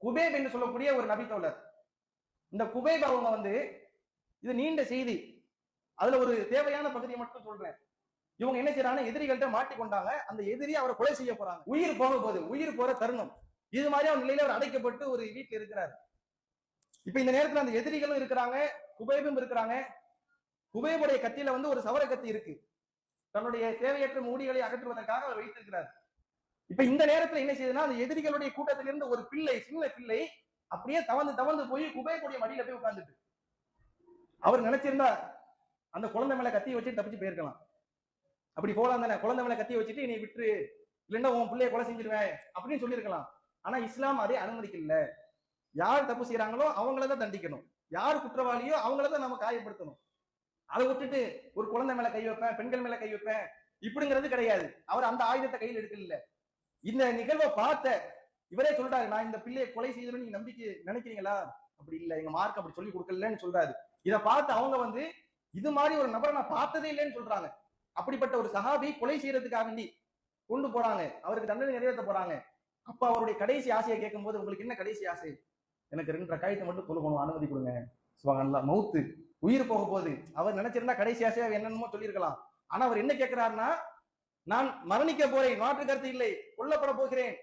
குபேப் என்று சொல்லக்கூடிய ஒரு நபித்தோழர். இந்த குபேப் அவங்க வந்து, இது நீண்ட செய்தி, அதுல ஒரு தேவையான பகுதியை மட்டும் சொல்றேன். இவங்க என்ன செய்யறாங்க, எதிரிகள்கிட்ட மாட்டிக்கொண்டாங்க. அந்த எதிரி அவரை கொலை செய்ய போறாங்க. உயிர் போக போகுது, உயிர் போற தருணம். இது மாதிரி அவர் நிலையில அவர் அடைக்கப்பட்டு ஒரு வீட்டில் இருக்கிறார். இப்ப இந்த நேரத்துல அந்த எதிரிகளும் இருக்கிறாங்க, குபேபும் இருக்கிறாங்க. குபேபுடைய கத்தியில வந்து ஒரு சவர கத்தி இருக்கு. தன்னுடைய தேவையற்ற மூடிகளை அகற்றுவதற்காக அவர் வைத்திருக்கிறார். இப்ப இந்த நேரத்துல என்ன செய்யுதுன்னா, அந்த எதிரிகளுடைய கூட்டத்திலிருந்து ஒரு பிள்ளை, சின்ன பிள்ளை அப்படியே தவந்து தவந்து போய் குபேபுடைய மடியில போய் உட்கார்ந்துட்டு, அவர் நினைச்சிருந்தா அந்த குழந்தை மேல கத்தியை வச்சு தப்பிச்சு போயிருக்கலாம். அப்படி போலாம் தானே, குழந்தை மேல கத்தியை வச்சுட்டு நீ விட்டு, இல்லைன்னா உன் பிள்ளைய கொலை செஞ்சிருவேன் அப்படின்னு சொல்லியிருக்கலாம். ஆனா இஸ்லாம் அதை அனுமதிக்கல. யார் தப்பு செய்யறாங்களோ அவங்களதான் தண்டிக்கணும், யார் குற்றவாளியோ அவங்களதான் நம்ம காயப்படுத்தணும். அதை விட்டுட்டு ஒரு குழந்தை மேல கை வைப்பேன், பெண்கள் மேல கை வைப்பேன் இப்படிங்கிறது கிடையாது. அவர் அந்த ஆயுதத்தை கையில் எடுக்கல. இந்த நிகழ்வை பார்த்த இவரே சொல்றாரு, நான் இந்த பிள்ளையை கொலை செய்யணும்னு நீங்க நம்பிக்கை நினைக்கிறீங்களா? அப்படி இல்ல, எங்க மார்க் அப்படி சொல்லி கொடுக்கலன்னு சொல்றாரு. இதை பார்த்து அவங்க வந்து, இது மாதிரி ஒரு நபரை நான் பார்த்ததே இல்லைன்னு சொல்றாங்க. அப்படிப்பட்ட ஒரு சஹாபி கொலை செய்யறதுக்காக வேண்டி கொண்டு போறாங்க, அவருக்கு தண்டனை நிறைவேற்ற போறாங்க. அப்ப அவருடைய கடைசி ஆசையை கேட்கும் போது, உங்களுக்கு என்ன கடைசி ஆசை? எனக்கு 2 ரக்காயத்தை மட்டும் தொழுகணும், அனுமதி கொடுங்க. சுபஹானல்லாஹ், மவுத்து, உயிர் போக போகுது. அவர் நினைச்சிருந்தா கடைசி ஆசையா என்னென்னமோ சொல்லியிருக்கலாம். ஆனா அவர் என்ன கேட்கிறாருன்னா, நான் மரணிக்க போறேன், மாற்று கருத்து இல்லை, கொல்லப்பட போகிறேன்.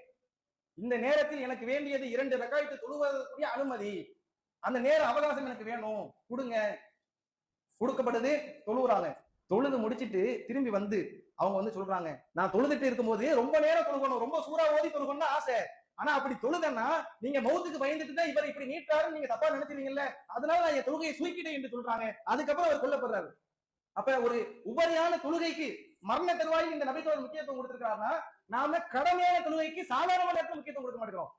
இந்த நேரத்தில் எனக்கு வேண்டியது 2 ரக்காயத்தை தொழுவதற்குரிய அனுமதி, அந்த நேர அவகாசம் எனக்கு வேணும், கொடுங்க. கொடுக்கப்படுது, தொழுவுறாங்க. தொழுது முடிச்சிட்டு திரும்பி வந்து அவங்க வந்து சொல்றாங்க, நான் தொழுதுட்டு இருக்கும்போது ரொம்ப நேரம் தொழுகணும், ரொம்ப சூறா ஓதி தொழுகணும்னு ஆசை. ஆனா அப்படி தொழுதன்னா நீங்க மௌத்துக்கு பயந்துட்டு தான் இவர் இப்படி நீட்டாருன்னு நீங்க தப்பா நினைச்சிருவீங்கல்ல, அதனால நான் என் தொழுகையை சுருக்கிட்டேன் என்று சொல்றாங்க. அதுக்கப்புறம் அவர் கொல்லப்படுறாரு. அப்ப ஒரு உபரியான தொழுகைக்கு, மரண தருவாயில் இந்த நபித்தோழர் முக்கியத்துவம் கொடுத்திருக்காருன்னா, நாம கடமையான தொழுகைக்கு சாதாரண நேரத்தில் முக்கியத்துவம் கொடுக்க மாட்டோம்.